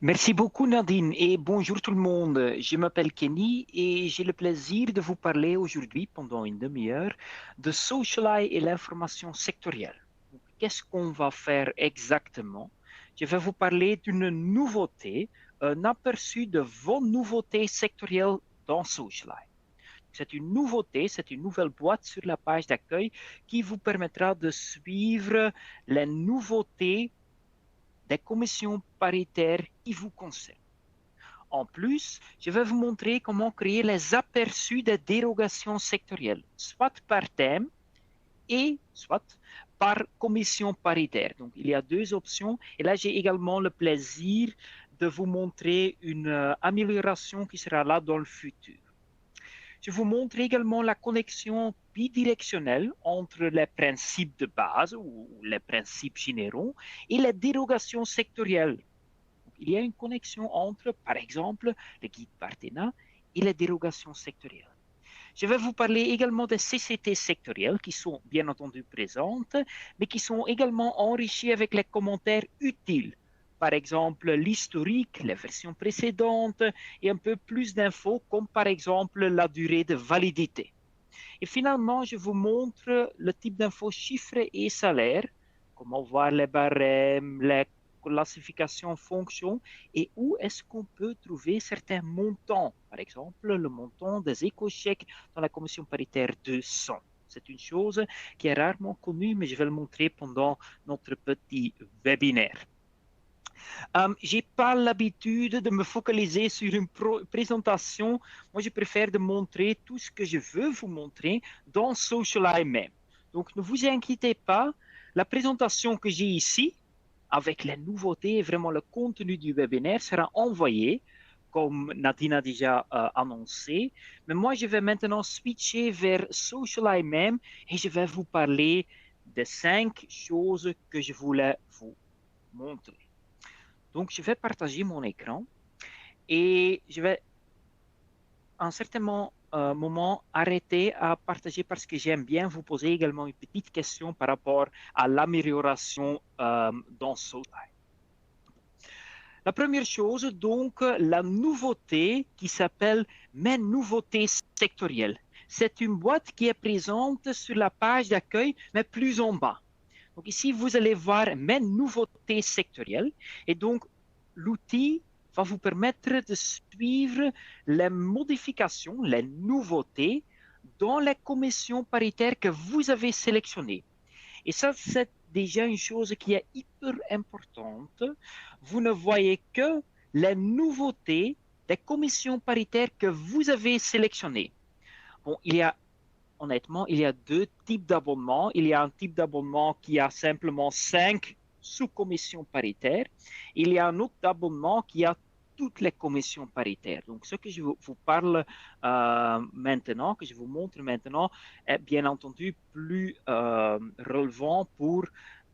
Merci beaucoup Nadine et bonjour tout le monde. Je m'appelle Kenny et j'ai le plaisir de vous parler aujourd'hui pendant une demi-heure de Socialite et l'information sectorielle. Donc, qu'est-ce qu'on va faire exactement? Je vais vous parler d'une nouveauté, un aperçu de vos nouveautés sectorielles dans Socialite. C'est une nouveauté, c'est une nouvelle boîte sur la page d'accueil qui vous permettra de suivre les nouveautés des commissions paritaires qui vous concernent. En plus, je vais vous montrer comment créer les aperçus des dérogations sectorielles, soit par thème et soit par commission paritaire. Donc, il y a deux options. Et là, j'ai également le plaisir de vous montrer une amélioration qui sera là dans le futur. Je vous montre également la connexion bidirectionnelle entre les principes de base ou les principes généraux et les dérogations sectorielles. Il y a une connexion entre, par exemple, le guide Partena et les dérogations sectorielles. Je vais vous parler également des CCT sectorielles qui sont bien entendu présentes, mais qui sont également enrichies avec les commentaires utiles. Par exemple, l'historique, les versions précédentes et un peu plus d'infos comme par exemple la durée de validité. Et finalement, je vous montre le type d'infos chiffres et salaires, comment voir les barèmes, les classifications fonctions et où est-ce qu'on peut trouver certains montants. Par exemple, le montant des éco-chèques dans la commission paritaire 200. C'est une chose qui est rarement connue, mais je vais le montrer pendant notre petit webinaire. J'ai pas l'habitude de me focaliser sur une présentation. Moi, je préfère de montrer tout ce que je veux vous montrer dans Socialite même. Donc, ne vous inquiétez pas. La présentation que j'ai ici, avec les nouveautés et vraiment le contenu du webinaire, sera envoyée, comme Nadine a déjà annoncé. Mais moi, je vais maintenant switcher vers Socialite même et je vais vous parler des 5 choses que je voulais vous montrer. Donc, je vais partager mon écran et je vais à un certain moment arrêter à partager parce que j'aime bien vous poser également une petite question par rapport à l'amélioration dans Soulside. La première chose, donc, la nouveauté qui s'appelle Mes nouveautés sectorielles. C'est une boîte qui est présente sur la page d'accueil, mais plus en bas. Donc ici, vous allez voir Mes nouveautés sectorielles. Et donc, l'outil va vous permettre de suivre les modifications, les nouveautés dans les commissions paritaires que vous avez sélectionnées. Et ça, c'est déjà une chose qui est hyper importante. Vous ne voyez que les nouveautés des commissions paritaires que vous avez sélectionnées. Bon, honnêtement, il y a deux types d'abonnements. Il y a un type d'abonnement qui a simplement 5 sous-commissions paritaires. Il y a un autre abonnement qui a toutes les commissions paritaires. Donc, ce que je vous parle maintenant, que je vous montre maintenant, est bien entendu plus relevant pour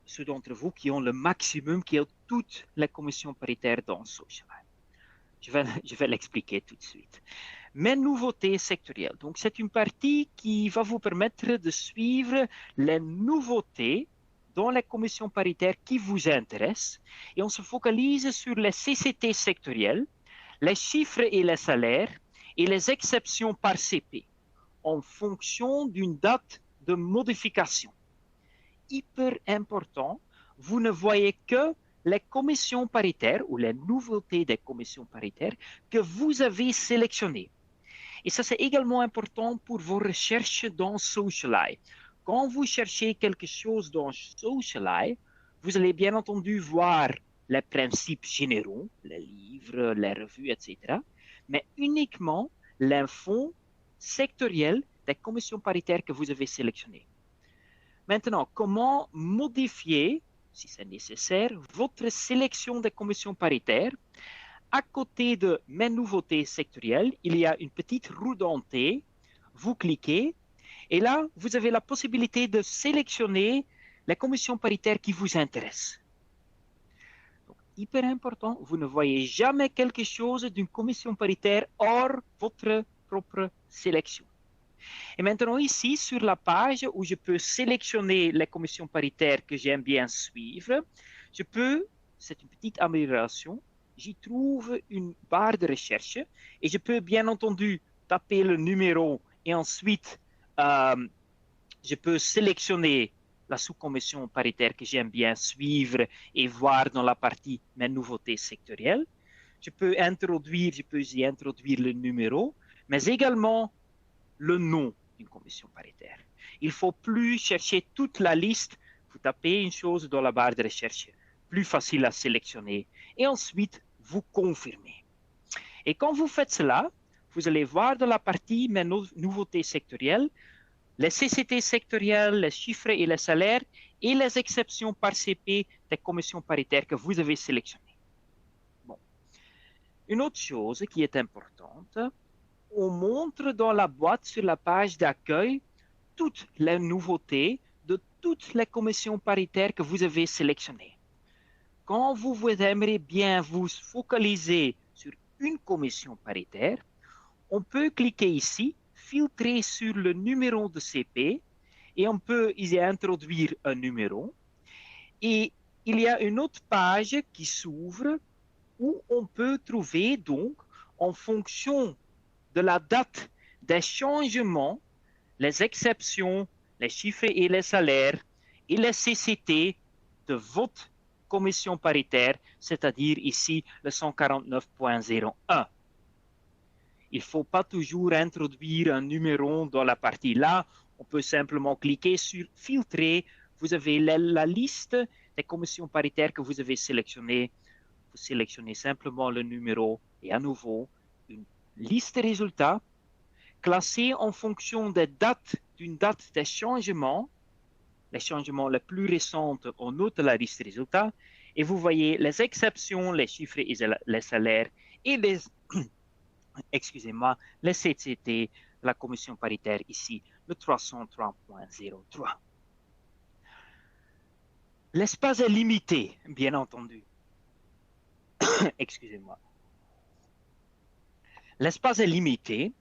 ceux d'entre vous qui ont le maximum, qui ont toutes les commissions paritaires dans Socialite. Je vais l'expliquer tout de suite. Mes nouveautés sectorielles. Donc, c'est une partie qui va vous permettre de suivre les nouveautés dans les commissions paritaires qui vous intéressent. Et on se focalise sur les CCT sectorielles, les chiffres et les salaires et les exceptions par CP en fonction d'une date de modification. Hyper important, vous ne voyez que les commissions paritaires ou les nouveautés des commissions paritaires que vous avez sélectionnées. Et ça, c'est également important pour vos recherches dans Socialite. Quand vous cherchez quelque chose dans Socialite, vous allez bien entendu voir les principes généraux, les livres, les revues, etc., mais uniquement l'info sectorielle des commissions paritaires que vous avez sélectionnées. Maintenant, comment modifier, si c'est nécessaire, votre sélection des commissions paritaires? À côté de mes nouveautés sectorielles, il y a une petite roue dentée. Vous cliquez et là, vous avez la possibilité de sélectionner les commissions paritaires qui vous intéressent. Donc, hyper important, vous ne voyez jamais quelque chose d'une commission paritaire hors votre propre sélection. Et maintenant ici, sur la page où je peux sélectionner les commissions paritaires que j'aime bien suivre, c'est une petite amélioration, j'y trouve une barre de recherche et je peux bien entendu taper le numéro et ensuite je peux sélectionner la sous-commission paritaire que j'aime bien suivre et voir dans la partie mes nouveautés sectorielles. Je peux y introduire le numéro, mais également le nom d'une commission paritaire. Il ne faut plus chercher toute la liste. Vous tapez une chose dans la barre de recherche, plus facile à sélectionner, et ensuite vous confirmez. Et quand vous faites cela, vous allez voir dans la partie mes nouveautés sectorielles, les CCT sectorielles, les chiffres et les salaires, et les exceptions par CP des commissions paritaires que vous avez sélectionnées. Bon. Une autre chose qui est importante, on montre dans la boîte sur la page d'accueil toutes les nouveautés de toutes les commissions paritaires que vous avez sélectionnées. Quand vous aimeriez bien vous focaliser sur une commission paritaire, on peut cliquer ici, filtrer sur le numéro de CP et on peut y introduire un numéro. Et il y a une autre page qui s'ouvre où on peut trouver donc en fonction de la date des changements, les exceptions, les chiffres et les salaires et les CCT de votre commission paritaire, c'est-à-dire ici le 149.01. Il ne faut pas toujours introduire un numéro dans la partie là. On peut simplement cliquer sur filtrer. Vous avez la liste des commissions paritaires que vous avez sélectionnées. Vous sélectionnez simplement le numéro et à nouveau une liste de résultats classée en fonction des dates, d'une date des changements. Les changements les plus récents, on note la liste de résultats. Et vous voyez les exceptions, les chiffres et les salaires et les excusez-moi, le CCT, la commission paritaire ici, le 303.03. L'espace est limité, bien entendu. Excusez-moi. L'espace est limité,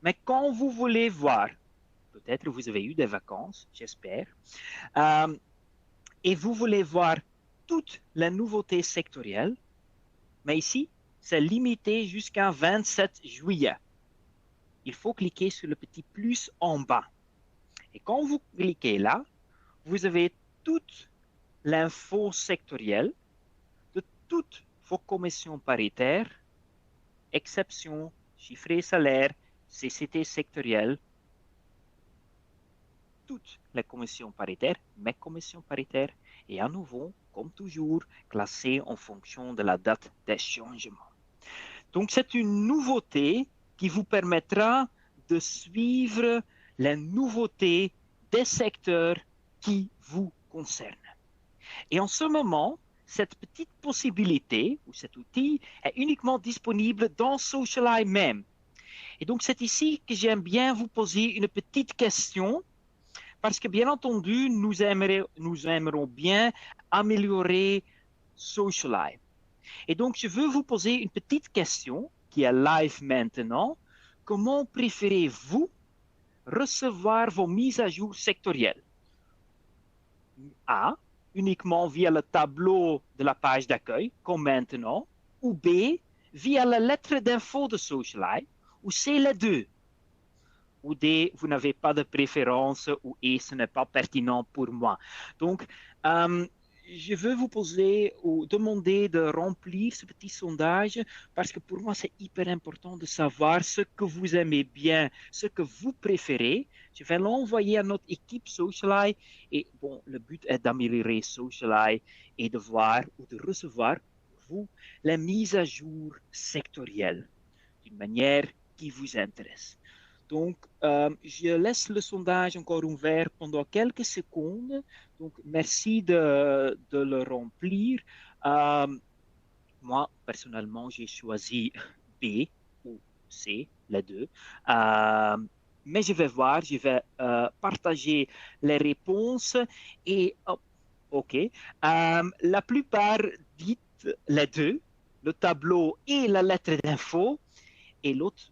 mais quand vous voulez voir, peut-être vous avez eu des vacances, j'espère, et vous voulez voir toutes les nouveautés sectorielles, mais ici, c'est limité jusqu'à 27 juillet. Il faut cliquer sur le petit plus en bas. Et quand vous cliquez là, vous avez toute l'info sectorielle de toutes vos commissions paritaires, exceptions, chiffres et salaires, CCT sectorielles, toutes les commissions paritaires, mes commissions paritaires, et à nouveau, comme toujours, classées en fonction de la date des changements. Donc, c'est une nouveauté qui vous permettra de suivre les nouveautés des secteurs qui vous concernent. Et en ce moment, cette petite possibilité ou cet outil est uniquement disponible dans Socialeye même. Et donc, c'est ici que j'aime bien vous poser une petite question parce que, bien entendu, nous aimerons bien améliorer Socialeye. Et donc, je veux vous poser une petite question qui est live maintenant. Comment préférez-vous recevoir vos mises à jour sectorielles? A, uniquement via le tableau de la page d'accueil, comme maintenant, ou B, via la lettre d'info de Socialeye, ou C, les deux. Ou D, vous n'avez pas de préférence, ou E, ce n'est pas pertinent pour moi. Donc, je veux vous poser ou demander de remplir ce petit sondage parce que pour moi, c'est hyper important de savoir ce que vous aimez bien, ce que vous préférez. Je vais l'envoyer à notre équipe Socialeye et bon, le but est d'améliorer Socialeye et de voir ou de recevoir pour vous les mises à jour sectorielles d'une manière qui vous intéresse. Donc, je laisse le sondage encore ouvert pendant quelques secondes. Donc, merci de le remplir. Moi, personnellement, j'ai choisi B ou C, les deux. Mais je vais voir, je vais partager les réponses. Et, OK, la plupart disent les deux, le tableau et la lettre d'info. Et l'autre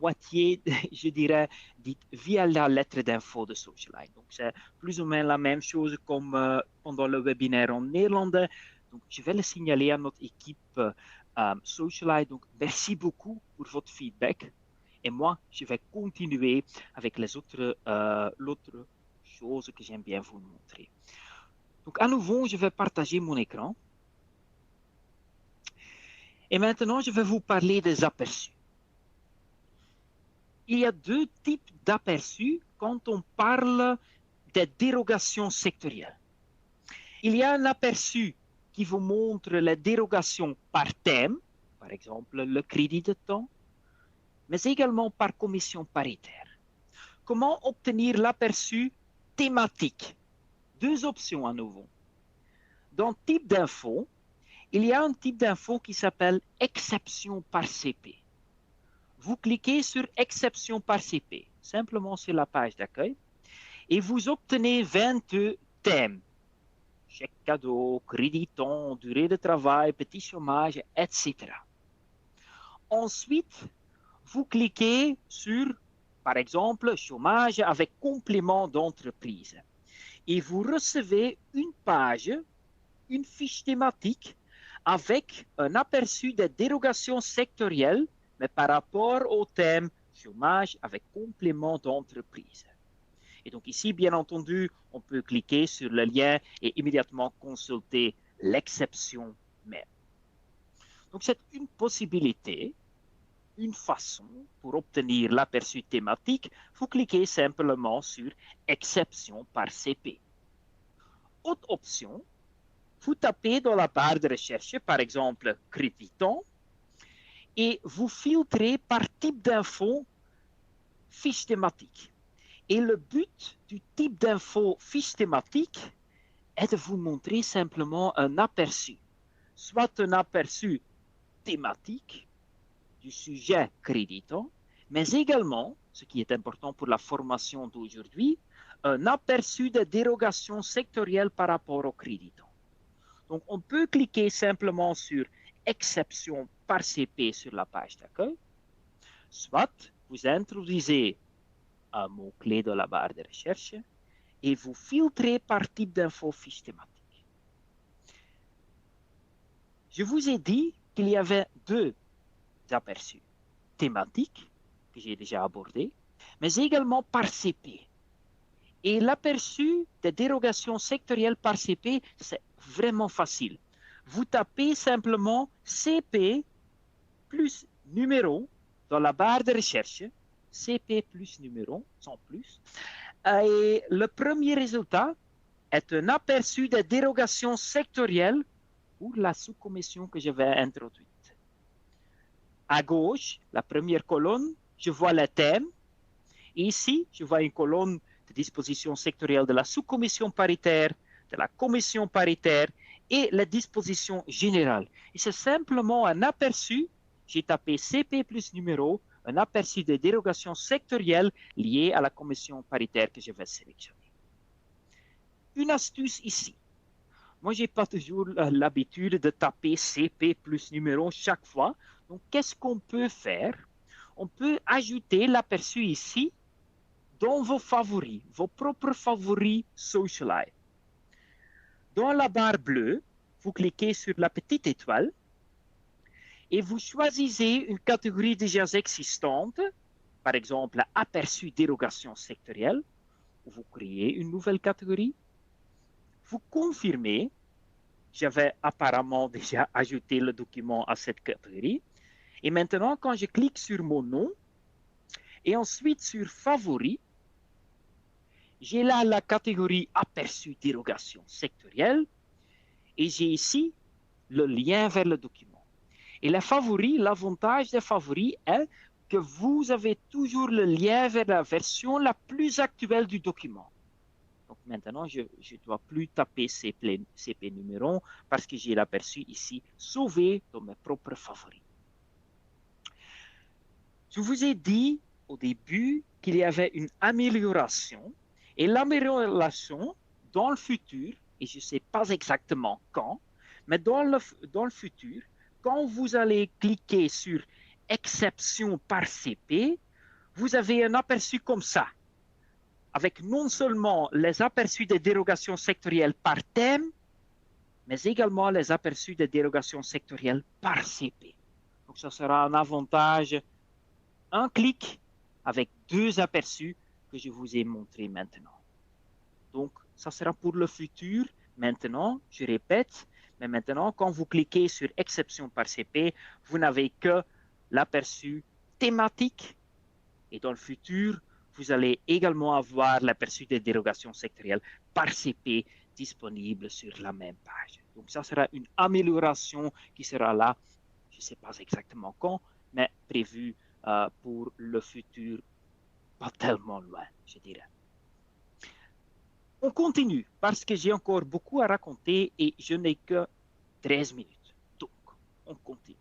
moitié, je dirais, dite via la lettre d'info de Socialeye. Donc, c'est plus ou moins la même chose comme pendant le webinaire en néerlandais. Donc, je vais le signaler à notre équipe Socialite. Donc, merci beaucoup pour votre feedback. Et moi, je vais continuer avec l'autre chose que j'aime bien vous montrer. Donc, à nouveau, je vais partager mon écran. Et maintenant, je vais vous parler des aperçus. Il y a deux types d'aperçus quand on parle des dérogations sectorielles. Il y a un aperçu qui vous montre les dérogations par thème, par exemple le crédit de temps, mais également par commission paritaire. Comment obtenir l'aperçu thématique? Deux options à nouveau. Dans type d'info, il y a un type d'info qui s'appelle exception par CP. Vous cliquez sur exception par CP, simplement sur la page d'accueil, et vous obtenez 22 thèmes. Chèque cadeau, crédit temps, durée de travail, petit chômage, etc. Ensuite, vous cliquez sur, par exemple, chômage avec complément d'entreprise. Et vous recevez une page, une fiche thématique avec un aperçu des dérogations sectorielles, mais par rapport au thème chômage avec complément d'entreprise. Et donc ici, bien entendu, on peut cliquer sur le lien et immédiatement consulter l'exception même. Donc c'est une possibilité, une façon pour obtenir l'aperçu thématique. Vous cliquez simplement sur exception par CP. Autre option, vous tapez dans la barre de recherche, par exemple, crédit temps, et vous filtrez par type d'info fiche thématique. Et le but du type d'info fiche thématique est de vous montrer simplement un aperçu, soit un aperçu thématique du sujet créditant, mais également, ce qui est important pour la formation d'aujourd'hui, un aperçu des dérogations sectorielles par rapport au créditant. Donc, on peut cliquer simplement sur exception par CP sur la page d'accueil, soit vous introduisez un mot-clé dans la barre de recherche et vous filtrez par type d'info fiche thématique. Je vous ai dit qu'il y avait deux aperçus thématiques que j'ai déjà abordés, mais également par CP. Et l'aperçu des dérogations sectorielles par CP, c'est vraiment facile. Vous tapez simplement CP plus numéro dans la barre de recherche, CP plus numéro, sans plus. Et le premier résultat est un aperçu des dérogations sectorielles pour la sous-commission que je vais introduire. À gauche, la première colonne, je vois le thème. Ici, je vois une colonne de dispositions sectorielles de la sous-commission paritaire, de la commission paritaire et les dispositions générales. Et c'est simplement un aperçu. J'ai tapé CP plus numéro, un aperçu des dérogations sectorielles liées à la commission paritaire que je vais sélectionner. Une astuce ici. Moi, je n'ai pas toujours l'habitude de taper CP plus numéro chaque fois. Donc, qu'est-ce qu'on peut faire? On peut ajouter l'aperçu ici dans vos favoris, vos propres favoris Socialite. Dans la barre bleue, vous cliquez sur la petite étoile et vous choisissez une catégorie déjà existante, par exemple aperçu dérogation sectorielle, ou vous créez une nouvelle catégorie. Vous confirmez, j'avais apparemment déjà ajouté le document à cette catégorie. Et maintenant, quand je clique sur mon nom et ensuite sur favoris, j'ai là la catégorie aperçu dérogation sectorielle et j'ai ici le lien vers le document. Et les favoris, l'avantage des favoris est que vous avez toujours le lien vers la version la plus actuelle du document. Donc maintenant, je ne dois plus taper CP numéro parce que j'ai l'aperçu ici sauvé dans mes propres favoris. Je vous ai dit au début qu'il y avait une amélioration et l'amélioration dans le futur, et je ne sais pas exactement quand, mais dans le futur, quand vous allez cliquer sur exception par CP, vous avez un aperçu comme ça, avec non seulement les aperçus des dérogations sectorielles par thème, mais également les aperçus de dérogations sectorielles par CP. Donc, ça sera un avantage, un clic avec deux aperçus que je vous ai montrés maintenant. Donc, ça sera pour le futur. Maintenant, je répète, mais maintenant, quand vous cliquez sur exception par CP, vous n'avez que l'aperçu thématique. Et dans le futur, vous allez également avoir l'aperçu des dérogations sectorielles par CP disponible sur la même page. Donc, ça sera une amélioration qui sera là, je ne sais pas exactement quand, mais prévue pour le futur, pas tellement loin, je dirais. On continue parce que j'ai encore beaucoup à raconter et je n'ai que 13 minutes. Donc, on continue.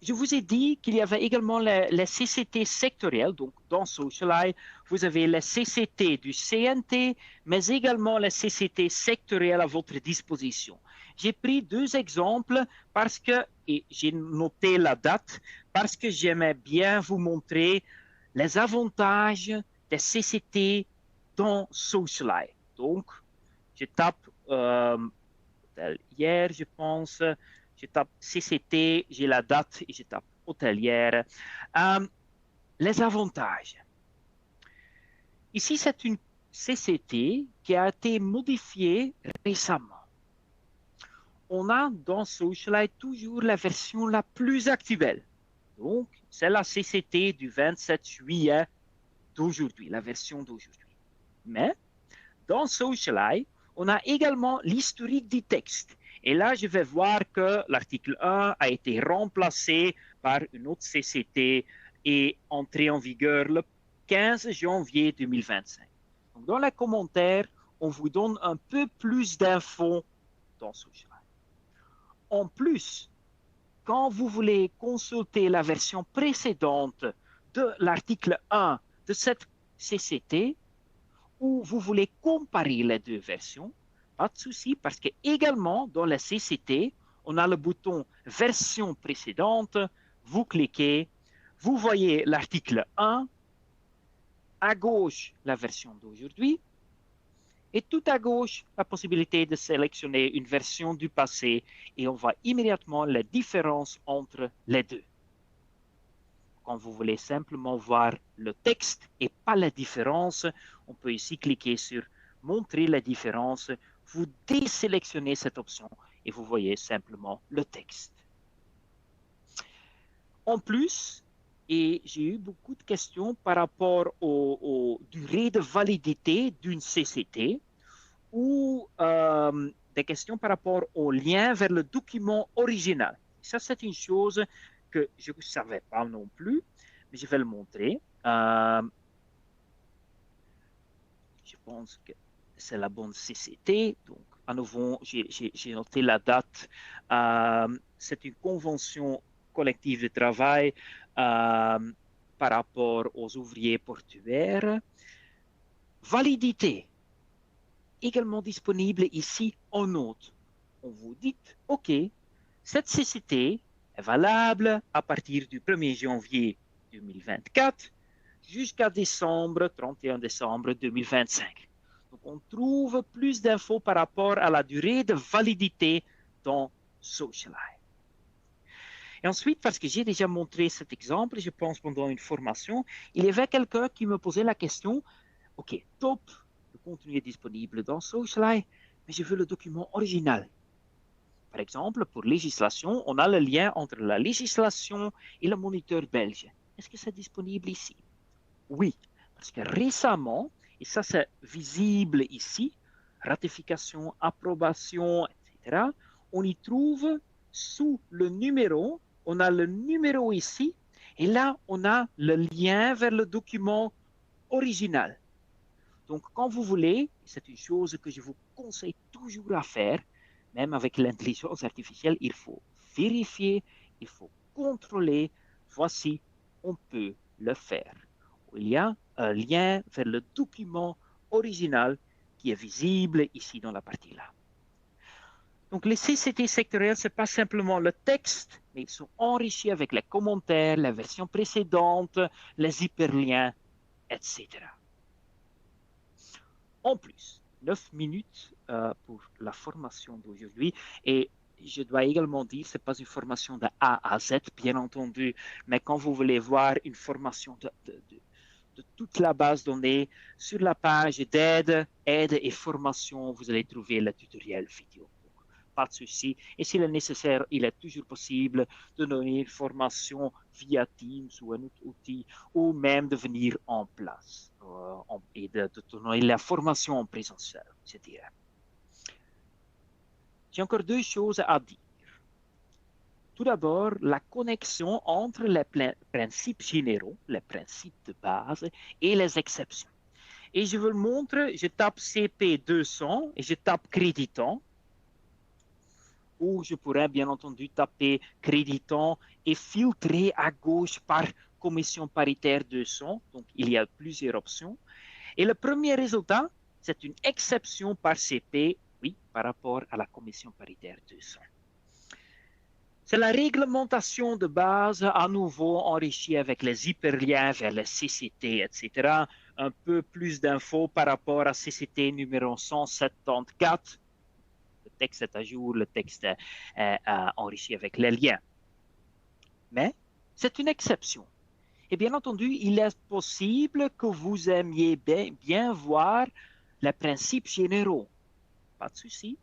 Je vous ai dit qu'il y avait également les CCT sectoriels. Donc, dans Socialite, vous avez les CCT du CNT, mais également les CCT sectoriels à votre disposition. J'ai pris deux exemples parce que, et j'ai noté la date, parce que j'aimais bien vous montrer les avantages des CCT dans Socialite. Donc, je tape hier, je pense. Je tape CCT, j'ai la date et je tape hôtelière. Les avantages. Ici, c'est une CCT qui a été modifiée récemment. On a dans Socialite toujours la version la plus actuelle. Donc, c'est la CCT du 27 juillet d'aujourd'hui, la version d'aujourd'hui. Mais dans Socialite, on a également l'historique du texte. Et là, je vais voir que l'article 1 a été remplacé par une autre CCT et entré en vigueur le 15 janvier 2025. Donc, dans les commentaires, on vous donne un peu plus d'infos dans Socialite. En plus, quand vous voulez consulter la version précédente de l'article 1 de cette CCT, ou vous voulez comparer les deux versions, pas de souci, parce que également dans la CCT, on a le bouton version précédente, vous cliquez, vous voyez l'article 1, à gauche la version d'aujourd'hui, et tout à gauche la possibilité de sélectionner une version du passé, et on voit immédiatement la différence entre les deux. Quand vous voulez simplement voir le texte et pas la différence, on peut ici cliquer sur montrer la différence. Vous désélectionnez cette option et vous voyez simplement le texte. En plus, et j'ai eu beaucoup de questions par rapport aux durées de validité d'une CCT ou des questions par rapport au lien vers le document original. Ça, c'est une chose que je ne savais pas non plus, mais je vais le montrer. Je pense que c'est la bonne CCT. Donc, à nouveau, j'ai noté la date. C'est une convention collective de travail par rapport aux ouvriers portuaires. Validité, également disponible ici en note. On vous dit, OK, cette CCT est valable à partir du 1er janvier 2024 jusqu'à 31 décembre 2025. Donc, on trouve plus d'infos par rapport à la durée de validité dans Socialite. Et ensuite, parce que j'ai déjà montré cet exemple, je pense pendant une formation, il y avait quelqu'un qui me posait la question, OK, top, le contenu est disponible dans Socialite, mais je veux le document original. Par exemple, pour législation, on a le lien entre la législation et le moniteur belge. Est-ce que c'est disponible ici? Oui, parce que récemment, et ça c'est visible ici, ratification, approbation, etc., on y trouve sous le numéro, on a le numéro ici, et là, on a le lien vers le document original. Donc, quand vous voulez, c'est une chose que je vous conseille toujours à faire, même avec l'intelligence artificielle, il faut vérifier, il faut contrôler. Voici, on peut le faire. Il y a un lien vers le document original qui est visible ici dans la partie là. Donc, les CCT sectoriels, ce n'est pas simplement le texte, mais ils sont enrichis avec les commentaires, les versions précédentes, les hyperliens, etc. En plus, 9 minutes pour la formation d'aujourd'hui. Et je dois également dire, ce n'est pas une formation de A à Z, bien entendu, mais quand vous voulez voir une formation de toute la base de données, sur la page d'aide, aide et formation, vous allez trouver le tutoriel vidéo. Pas de souci. Et s'il est nécessaire, il est toujours possible de donner une formation via Teams ou un autre outil, ou même de venir en place et de donner la formation en présentiel, je dirais. J'ai encore deux choses à dire. Tout d'abord, la connexion entre les principes généraux, les principes de base et les exceptions. Et je vous le montre, je tape CP200 et je tape créditant, ou je pourrais bien entendu taper créditant et filtrer à gauche par commission paritaire 200. Donc, il y a plusieurs options. Et le premier résultat, c'est une exception par CP, oui, par rapport à la commission paritaire 200. C'est la réglementation de base, à nouveau enrichie avec les hyperliens vers les CCT, etc. Un peu plus d'infos par rapport à CCT numéro 174. Le texte est à jour, le texte est enrichi avec les liens. Mais c'est une exception. Et bien entendu, il est possible que vous aimiez bien voir les principes généraux. Pas de souci.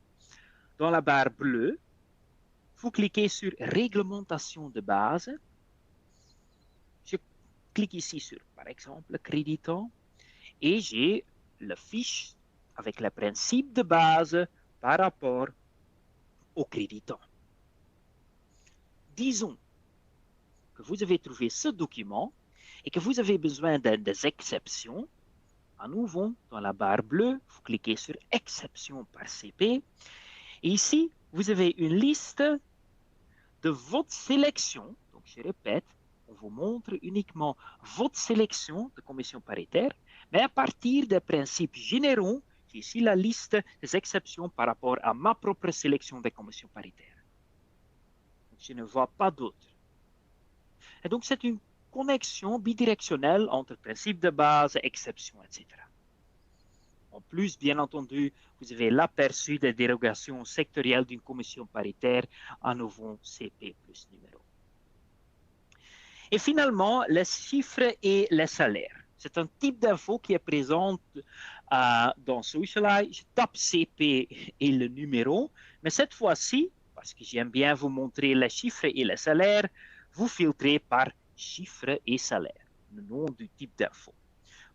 Dans la barre bleue, vous cliquez sur réglementation de base. Je clique ici sur, par exemple, créditant et j'ai la fiche avec les principes de base par rapport au créditant. Disons que vous avez trouvé ce document et que vous avez besoin des exceptions. À nouveau, dans la barre bleue, vous cliquez sur exception par CP. Et ici, vous avez une liste de votre sélection. Donc, je répète, on vous montre uniquement votre sélection de commission paritaire, mais à partir des principes généraux, j'ai ici la liste des exceptions par rapport à ma propre sélection des commissions paritaires. Donc, je ne vois pas d'autres. Et donc, c'est une connexion bidirectionnelle entre principes de base, exceptions, etc. En plus, bien entendu, vous avez l'aperçu des dérogations sectorielles d'une commission paritaire, à nouveau CP plus numéro. Et finalement, les chiffres et les salaires. C'est un type d'info qui est présent dans Socialite. Je tape CP et le numéro, mais cette fois-ci, parce que j'aime bien vous montrer les chiffres et les salaires, vous filtrez par chiffres et salaires, le nom du type d'info.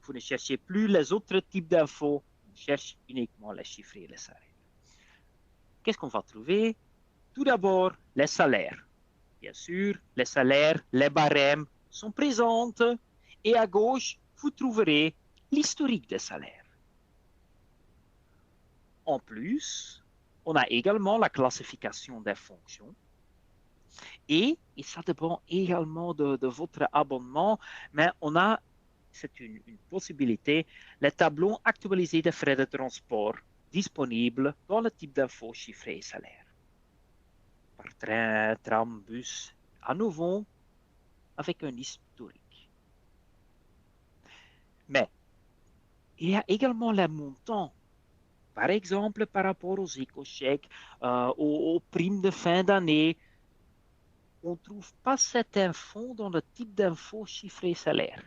Vous ne cherchez plus les autres types d'infos, vous cherchez uniquement les chiffres et les salaires. Qu'est-ce qu'on va trouver? Tout d'abord, les salaires. Bien sûr, les salaires, les barèmes sont présents et à gauche, vous trouverez l'historique des salaires. En plus, on a également la classification des fonctions et ça dépend également de votre abonnement, mais on a, c'est une possibilité, les tableaux actualisés des frais de transport disponibles dans le type d'info chiffré et salaire. Par train, tram, bus, à nouveau, avec un historique. Mais il y a également les montants. Par exemple, par rapport aux éco-chèques, aux primes de fin d'année, on ne trouve pas cette info dans le type d'info chiffré salaire.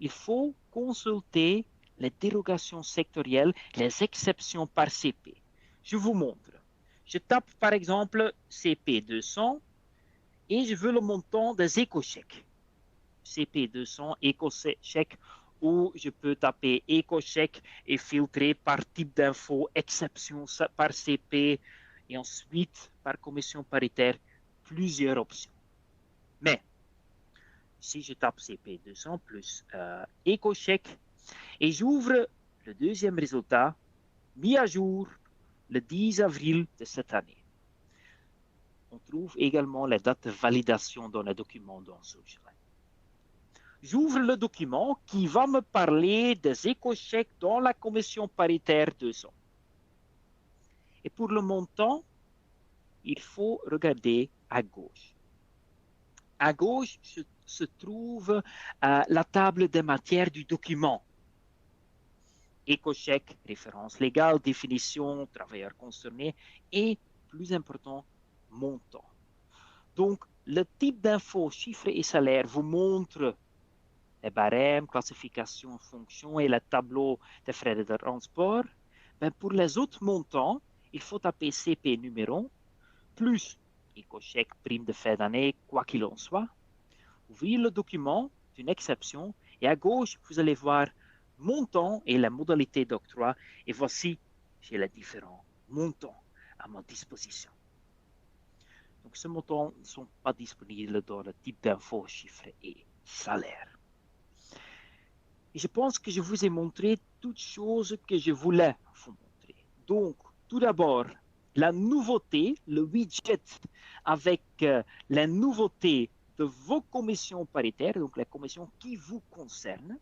Il faut consulter les dérogations sectorielles, les exceptions par CP. Je vous montre. Je tape par exemple CP200 et je veux le montant des éco-chèques. CP200, éco-chèques, ou je peux taper éco-chèques et filtrer par type d'info, exception par CP et ensuite par commission paritaire, plusieurs options. Mais si je tape CP200 plus éco-chèques et j'ouvre le deuxième résultat, mis à jour le 10 avril de cette année. On trouve également les dates de validation dans les documents dans Socialite. J'ouvre le document qui va me parler des éco-chèques dans la commission paritaire 200. Et pour le montant, il faut regarder à gauche. À gauche se trouve la table des matières du document. éco-chèque, référence légale, définition, travailleur concerné et, plus important, montant. Donc, le type d'infos, chiffres et salaires vous montre les barèmes, classification, fonction et le tableau des frais de transport. Ben, pour les autres montants, il faut taper CP numéro, plus éco-chèque, prime de fin d'année, quoi qu'il en soit. Ouvrir le document d'une exception et à gauche, vous allez voir montant et la modalité d'octroi. Et voici, j'ai les différents montants à ma disposition. Donc, ces montants ne sont pas disponibles dans le type d'infos, chiffres et salaires. Et je pense que je vous ai montré toutes choses que je voulais vous montrer. Donc, tout d'abord, la nouveauté, le widget avec la nouveauté de vos commissions paritaires, donc les commissions qui vous concernent,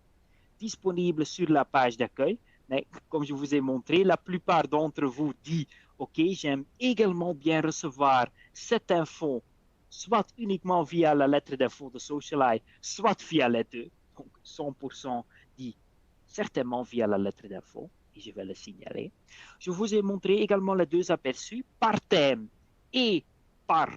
disponibles sur la page d'accueil. Mais comme je vous ai montré, la plupart d'entre vous disent, OK, j'aime également bien recevoir cette info, soit uniquement via la lettre d'info de Socialite, soit via les deux. Donc 100% dit certainement via la lettre d'info, et je vais le signaler. Je vous ai montré également les deux aperçus par thème et par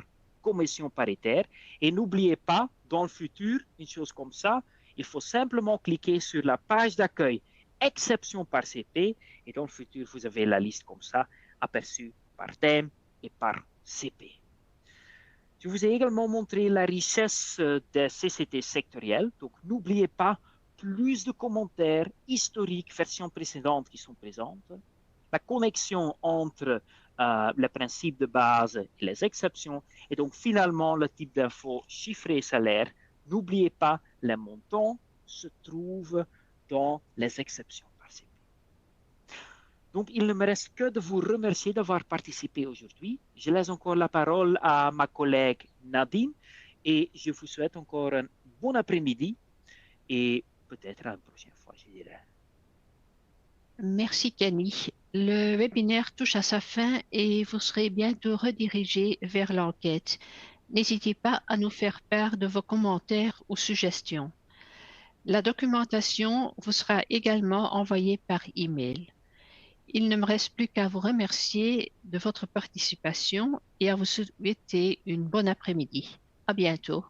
commission paritaire. Et n'oubliez pas, dans le futur, une chose comme ça, il faut simplement cliquer sur la page d'accueil exception par CP et dans le futur, vous avez la liste comme ça, aperçue par thème et par CP. Je vous ai également montré la richesse des CCT sectoriels. Donc, n'oubliez pas, plus de commentaires historiques, versions précédentes qui sont présentes. La connexion entre les principes de base et les exceptions. Et donc, finalement, le type d'info chiffré et salaire. N'oubliez pas, les montants se trouvent dans les exceptions par CP. Donc, il ne me reste que de vous remercier d'avoir participé aujourd'hui. Je laisse encore la parole à ma collègue Nadine et je vous souhaite encore un bon après-midi et peut-être à une prochaine fois, je dirais. Merci Kenny. Le webinaire touche à sa fin et vous serez bientôt redirigé vers l'enquête. N'hésitez pas à nous faire part de vos commentaires ou suggestions. La documentation vous sera également envoyée par email. Il ne me reste plus qu'à vous remercier de votre participation et à vous souhaiter une bonne après-midi. À bientôt.